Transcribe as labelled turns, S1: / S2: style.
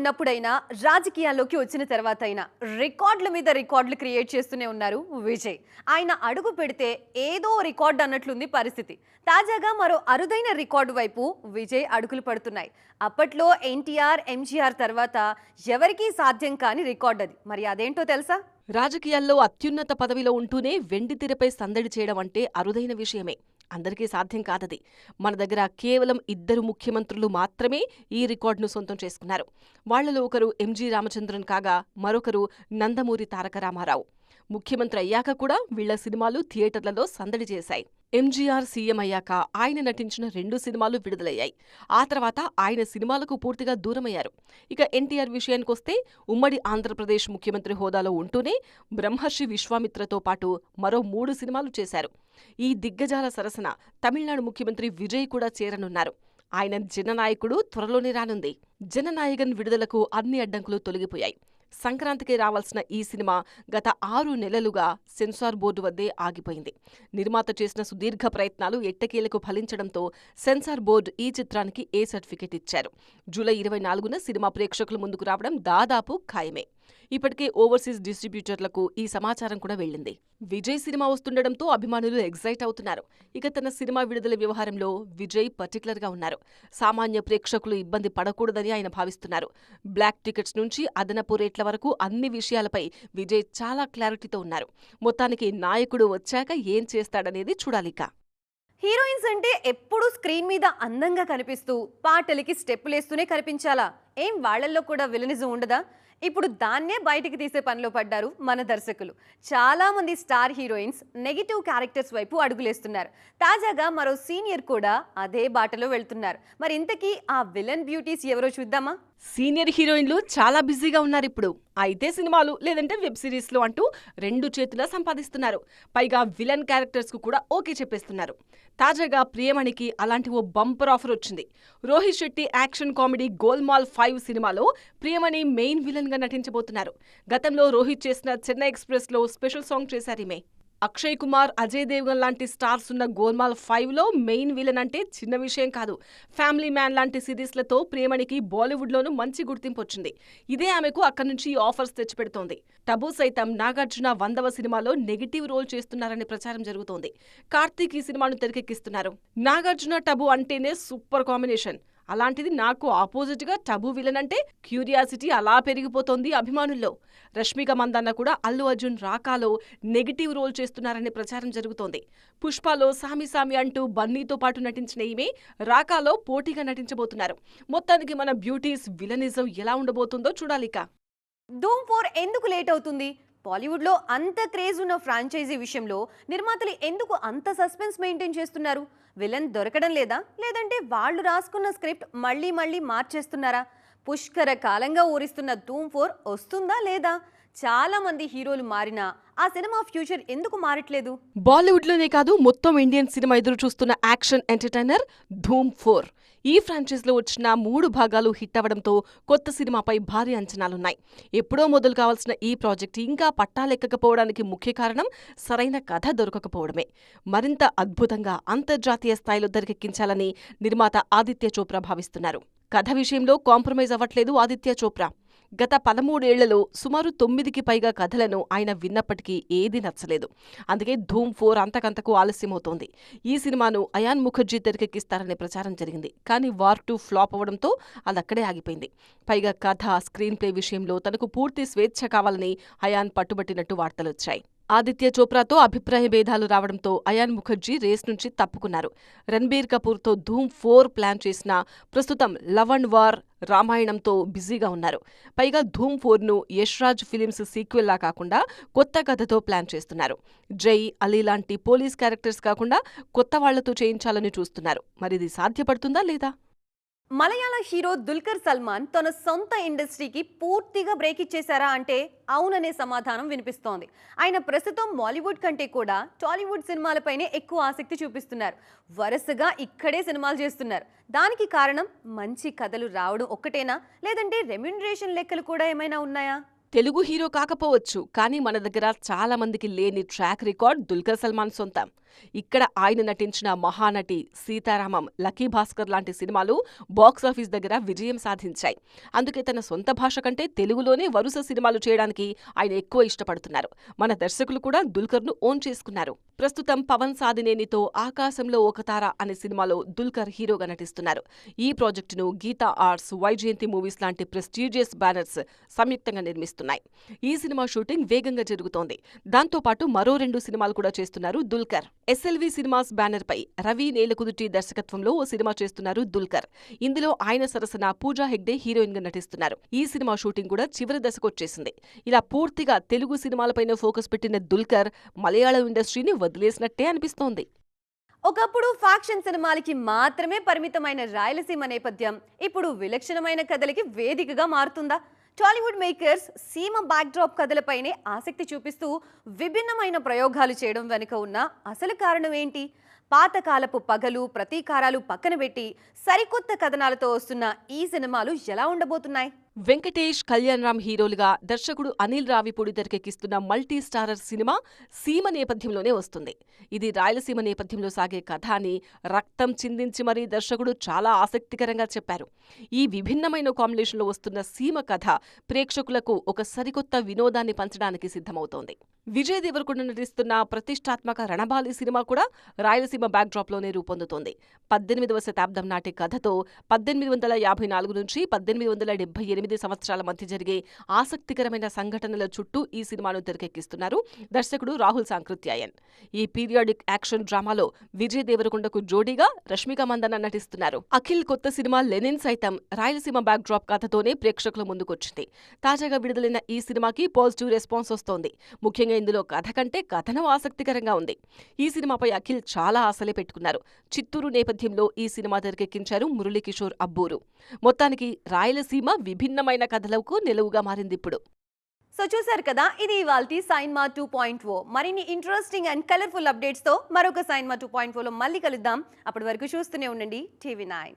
S1: ఉన్నప్పుడైనా రాజకీయాల్లోకి వచ్చిన తర్వాత అయినా రికార్డుల మీద రికార్డులు క్రియేట్ చేస్తూనే ఉన్నారు విజయ్. ఆయన అడుగు పెడితే ఏదో రికార్డ్ అన్నట్లుంది పరిస్థితి. తాజాగా మరో అరుదైన రికార్డు వైపు విజయ్ అడుగులు పడుతున్నాయి. అప్పట్లో ఎన్టీఆర్, ఎంజీఆర్ తర్వాత ఎవరికీ సాధ్యం కాని రికార్డ్ అది. మరి అదేంటో తెలుసా?
S2: రాజకీయాల్లో అత్యున్నత పదవిలో ఉంటూనే వెండితెరపై సందడి చేయడం అంటే అరుదైన విషయమే. అందరికీ సాధ్యం కాదది. మన దగ్గర కేవలం 2 ముఖ్యమంత్రులు మాత్రమే ఈ రికార్డును సొంతం చేసుకున్నారు. వాళ్లలో ఒకరు ఎంజీ రామచంద్రన్ కాగా మరొకరు నందమూరి తారక రామారావు. ముఖ్యమంత్రి అయ్యాక కూడా వీళ్ల సినిమాలు థియేటర్లలో సందడి చేశాయి. ఎంజీఆర్ సీఎం అయ్యాక ఆయన నటించిన 2 సినిమాలు విడుదలయ్యాయి. ఆ తర్వాత ఆయన సినిమాలకు పూర్తిగా దూరమయ్యారు. ఇక ఎన్టీఆర్ విషయానికొస్తే ఉమ్మడి ఆంధ్రప్రదేశ్ ముఖ్యమంత్రి హోదాలో ఉంటూనే బ్రహ్మర్షి విశ్వామిత్రతో పాటు మరో 3 సినిమాలు చేశారు. ఈ దిగ్గజాల సరసన తమిళనాడు ముఖ్యమంత్రి విజయ్ కూడా చేరనున్నారు. ఆయన జననాయకుడు త్వరలోనే రానుంది. జననాయకన్ విడుదలకు అన్ని అడ్డంకులు తొలగిపోయాయి. సంక్రాంతికి రావాల్సిన ఈ సినిమా గత 6 నెలలుగా సెన్సార్ బోర్డు వద్దే ఆగిపోయింది. నిర్మాత చేసిన సుదీర్ఘ ప్రయత్నాలు ఎట్టకేలకు ఫలించడంతో సెన్సార్ బోర్డు ఈ చిత్రానికి ఏ సర్టిఫికెట్ ఇచ్చారు. జూలై 24న సినిమా ప్రేక్షకుల ముందుకు రావడం దాదాపు ఖాయమే. ఇప్పటికే ఓవర్సీస్ డిస్ట్రిబ్యూటర్లకు ఈ సమాచారం కూడా వెళ్లింది. విజయ్ సినిమా వస్తుండటంతో అభిమానులు ఎగ్జైట్ అవుతున్నారు. ఇక తన సినిమా విడుదల వ్యవహారంలో విజయ్ పర్టికులర్ గా ఉన్నారు. సామాన్య ప్రేక్షకులు ఇబ్బంది పడకూడదని ఆయన భావిస్తున్నారు. బ్లాక్ టికెట్స్ నుంచి అదనపు రేట్ల వరకు అన్ని విషయాలపై విజయ్ చాలా క్లారిటీతో ఉన్నారు. మొత్తానికి నాయకుడు వచ్చాక ఏం చేస్తాడనేది చూడాలిక.
S1: హీరోయిన్స్ అంటే ఎప్పుడూ స్క్రీన్ మీద అందంగా కనిపిస్తూ పాటలకి స్టెప్పులేస్తూనే కనిపించాలా? ఏం వాళ్లల్లో కూడా విలనిజం ఉండదా? ఇప్పుడు దాన్నే బయటికి తీసే పనిలో పడ్డారు మన దర్శకులు. చాలా మంది స్టార్ హీరోయిన్స్ నెగిటివ్ క్యారెక్టర్స్ వైపు అడుగులేస్తున్నారు. తాజాగా మరో సీనియర్ కూడా అదే బాటలో వెళ్తున్నారు. మరి ఇంతకీ ఆ విలన్ బ్యూటీస్ ఎవరో చూద్దామా?
S2: సీనియర్ హీరోయిన్లు చాలా బిజీగా ఉన్నారిప్పుడు. అయితే సినిమాలు లేదంటే వెబ్ సిరీస్లు అంటూ 2 చేతులా సంపాదిస్తున్నారు. పైగా విలన్ క్యారెక్టర్స్ కు కూడా ఓకే చెప్పేస్తున్నారు. తాజాగా ప్రియమణికి అలాంటి ఓ బంపర్ ఆఫర్ వచ్చింది. రోహిత్ శెట్టి యాక్షన్ కామెడీ గోల్మాల్ 5 సినిమాలో ప్రియమణి మెయిన్ విలన్ గా నటించబోతున్నారు. గతంలో రోహిత్ చేసిన చెన్నై ఎక్స్ప్రెస్ లో స్పెషల్ సాంగ్ చేశారీమే. అక్షయ్ కుమార్, అజయ్ దేవ్గన్ లాంటి స్టార్స్ ఉన్న గోల్మాల్ 5లో మెయిన్ విలన్ అంటే చిన్న విషయం కాదు. ఫ్యామిలీ మ్యాన్ లాంటి సిరీస్లతో ప్రియమణికి బాలీవుడ్లోనూ మంచి గుర్తింపు వచ్చింది. ఇదే ఆమెకు అక్కడి నుంచి ఆఫర్స్ తెచ్చిపెడుతోంది. టబు సైతం నాగార్జున 100వ సినిమాలో నెగిటివ్ రోల్ చేస్తున్నారనే ప్రచారం జరుగుతోంది. కార్తీక్ ఈ సినిమాను తెరకెక్కిస్తున్నారు. నాగార్జున టబు అంటేనే సూపర్ కాంబినేషన్. అలాంటిది నాకు ఆపోజిట్ గా టబు విలన్ అంటే క్యూరియాసిటీ అలా పెరిగిపోతోంది అభిమానుల్లో. రష్మిక మందన్న కూడా అల్లు అర్జున్ రాకాలో నెగిటివ్ రోల్ చేస్తున్నారనే ప్రచారం జరుగుతోంది. పుష్పలో సామి సామి అంటూ బన్నీతో పాటు నటించిన ఈమె రాకాలో పోటీగా నటించబోతున్నారు. మొత్తానికి మన బ్యూటీస్ విలనిజం ఎలా ఉండబోతుందో చూడాలిక.
S1: ధూమ్ 4 ఎందుకు లేట్ అవుతుంది? బాలీవుడ్లో అంత క్రేజ్ ఉన్న ఫ్రాంచైజీ విషయంలో నిర్మాతలు ఎందుకు అంత సస్పెన్స్ మెయింటైన్ చేస్తున్నారు? విలన్ దొరకడం లేదా? లేదంటే వాళ్ళు రాసుకున్న స్క్రిప్ట్ మళ్ళీ మళ్ళీ మార్చేస్తున్నారా? పుష్కర కాలంగా ఊరిస్తున్న ధూమ్ 4 వస్తుందా లేదా? చాలా మంది హీరోలు మారినా ఆ సినిమా ఫ్యూచర్ ఎందుకు మారట్లేదు?
S2: బాలీవుడ్లోనే కాదు మొత్తం ఇండియన్ సినిమా ఎదురు చూస్తున్న యాక్షన్ ఎంటర్టైనర్ ధూమ్ 4. ఈ ఫ్రాంచైజీలో వచ్చిన 3 భాగాలు హిట్ అవ్వడంతో కొత్త సినిమాపై భారీ అంచనాలున్నాయి. ఎప్పుడో మొదలు కావాల్సిన ఈ ప్రాజెక్ట్ ఇంకా పట్టాలెక్కకపోవడానికి ముఖ్య కారణం సరైన కథ దొరకకపోవడమే. మరింత అద్భుతంగా అంతర్జాతీయ స్థాయిలో తెరకెక్కించాలని నిర్మాత ఆదిత్య చోప్రా భావిస్తున్నారు. కథ విషయంలో కాంప్రమైజ్ అవ్వట్లేదు ఆదిత్య చోప్రా. గత 13 ఏళ్లలో సుమారు 9కి పైగా కథలను ఆయన విన్నప్పటికీ ఏదీ నచ్చలేదు. అందుకే ధూమ్ 4 అంతకంతకు ఆలస్యమవుతోంది. ఈ సినిమాను అయాన్ ముఖర్జీ తెరకెక్కిస్తారనే ప్రచారం జరిగింది. కానీ వార్ 2 ఫ్లాప్ అవ్వడంతో అదక్కడే ఆగిపోయింది. పైగా కథ, స్క్రీన్ ప్లే విషయంలో తనకు పూర్తి స్వేచ్ఛ కావాలని అయాన్ పట్టుబట్టినట్టు వార్తలొచ్చాయి. ఆదిత్య చోప్రాతో అభిప్రాయ భేదాలు రావడంతో అయాన్ ముఖర్జీ రేస్ నుంచి తప్పుకున్నారు. రణబీర్ కపూర్తో ధూమ్ 4 ప్లాన్ చేసినా ప్రస్తుతం లవ్ అండ్ వార్, రామాయణంతో బిజీగా ఉన్నారు. పైగా ధూమ్ 4ను యష్ రాజ్ ఫిలిమ్స్ సీక్వెల్లా కాకుండా కొత్త కథతో ప్లాన్ చేస్తున్నారు. జై, అలీ లాంటి పోలీస్ క్యారెక్టర్స్ కాకుండా కొత్త వాళ్లతో చేయించాలని చూస్తున్నారు. మరిది సాధ్యపడుతుందా లేదా?
S1: మలయాళ హీరో దుల్కర్ సల్మాన్ తన సొంత ఇండస్ట్రీకి పూర్తిగా బ్రేక్ ఇచ్చేశారా అంటే అవుననే సమాధానం వినిపిస్తోంది. ఆయన ప్రస్తుతం మాలీవుడ్ కంటే కూడా టాలీవుడ్ సినిమాలపైనే ఎక్కువ ఆసక్తి చూపిస్తున్నారు. వరుసగా ఇక్కడే సినిమాలు చేస్తున్నారు. దానికి కారణం మంచి కథలు రావడం ఒక్కటేనా? లేదంటే రెమ్యునరేషన్ లెక్కలు కూడా ఏమైనా ఉన్నాయా?
S2: తెలుగు హీరో కాకపోవచ్చు, కానీ మన దగ్గర చాలా మందికి లేని ట్రాక్ రికార్డ్ దుల్కర్ సల్మాన్ సొంతం. ఇక్కడ ఆయన నటించిన మహానటి, సీతారామం, లక్కీ భాస్కర్ లాంటి సినిమాలు బాక్సాఫీస్ దగ్గర విజయం సాధించాయి. అందుకే తన సొంత భాష కంటే తెలుగులోనే వరుస సినిమాలు చేయడానికి ఆయన ఎక్కువ ఇష్టపడుతున్నారు. మన దర్శకులు కూడా దుల్కర్ను ఓన్ చేసుకున్నారు. ప్రస్తుతం పవన్ సాధినేనితో ఆకాశంలో ఒక తార అనే సినిమాలో దుల్కర్ హీరోగా నటిస్తున్నారు. ఈ ప్రాజెక్టును గీతా ఆర్ట్స్, వైజయంతి మూవీస్ లాంటి ప్రెస్టీజియస్ బ్యానర్స్ సంయుక్తంగా నిర్మిస్తున్నాయి. ఈ సినిమా షూటింగ్ వేగంగా జరుగుతోంది. దాంతోపాటు మరో 2 సినిమాలు కూడా చేస్తున్నారు దుల్కర్. ఎస్ఎల్వి సినిమాస్ బ్యానర్ పై రవి నేలకుదుటి దర్శకత్వంలో ఓ సినిమా చేస్తున్నారు దుల్కర్. ఇందులో ఆయన సరసన పూజా హెగ్డే హీరోయిన్ గా నటిస్తున్నారు. ఈ సినిమా షూటింగ్ కూడా చివరి దశకొచ్చేసింది. ఇలా పూర్తిగా తెలుగు సినిమాలపైన ఫోకస్ పెట్టిన దుల్కర్ మలయాళం ఇండస్ట్రీని వదిలేసినట్టే అనిపిస్తోంది.
S1: ఒకప్పుడు ఫ్యాక్షన్ సినిమాలకి మాత్రమే పరిమితమైన రాయలసీమ నేపథ్యం ఇప్పుడు విలక్షణమైన కథలకి వేదికగా మారుతుందా? టాలీవుడ్ మేకర్స్ సీమ బ్యాక్డ్రాప్ కథలపైనే ఆసక్తి చూపిస్తూ విభిన్నమైన ప్రయోగాలు చేయడం వెనుక ఉన్న అసలు కారణం ఏంటి? పాతకాలపు పగలు, ప్రతీకారాలు పక్కన పెట్టి సరికొత్త కథనాలతో వస్తున్న ఈ సినిమాలు ఎలా ఉండబోతున్నాయి?
S2: వెంకటేష్, కళ్యాణ్ రామ్ హీరోలుగా దర్శకుడు అనిల్ రావిపూడి తెరకెక్కిస్తున్న మల్టీ స్టారర్ సినిమా సీమ నేపథ్యంలోనే వస్తుంది. ఇది రాయలసీమ నేపథ్యంలో సాగే కథ అని రక్తం చిందించి మరీ దర్శకుడు చాలా ఆసక్తికరంగా చెప్పారు. ఈ విభిన్నమైన కాంబినేషన్లో వస్తున్న సీమ కథ ప్రేక్షకులకు ఒక సరికొత్త వినోదాన్ని పంచడానికి సిద్ధమవుతోంది. విజయ్ దేవరకొండ నటిస్తున్న ప్రతిష్టాత్మక రణబాలి సినిమా కూడా రాయలసీమ బ్యాక్డ్రాప్లోనే రూపొందుతోంది. 18వ శతాబ్దం నాటి కథతో 1854 నుంచి 1878 సంవత్సరాల మధ్య జరిగే ఆసక్తికరమైన సంఘటనల చుట్టూ ఈ సినిమాను తెరకెక్కిస్తున్నారు దర్శకుడు రాహుల్ సాంకృత్యాయన్. ఈ పీరియాడిక్ యాక్షన్ డ్రామాలో విజయ్ దేవరకొండకు జోడీగా రష్మిక మందన నటిస్తున్నారు. అఖిల్ కొత్త సినిమా లెనిన్ సైతం రాయలసీమ బ్యాక్డ్రాప్ కథతోనే ప్రేక్షకుల ముందుకొచ్చింది. తాజాగా విడుదలైన ఈ సినిమాకి పాజిటివ్ రెస్పాన్స్ వస్తోంది. ముఖ్యంగా ఇందులో కథ కంటే కథనం ఆసక్తికరంగా ఉంది. ఈ సినిమాపై అఖిల్ చాలా ఆశలే పెట్టుకున్నారు. చిత్తూరు నేపథ్యంలో ఈ సినిమా తెరకెక్కించారు మురళీకిషోర్ అబ్బూరు. మొత్తానికి రాయలసీమ విభిన్నమైన కథలకు నిలువుగా మారిందిప్పుడు.
S1: సో చూసారు కదా, ఇది ఇవాల్టి సైన్మా 2.0. మరిన్ని ఇంట్రెస్టింగ్ అండ్ కలర్ఫుల్ అప్డేట్స్ తో మరొక సైన్మా 2.0లో మళ్ళీ కలుద్దాం. అప్పటి వరకు చూస్తూనే ఉండండి TV9.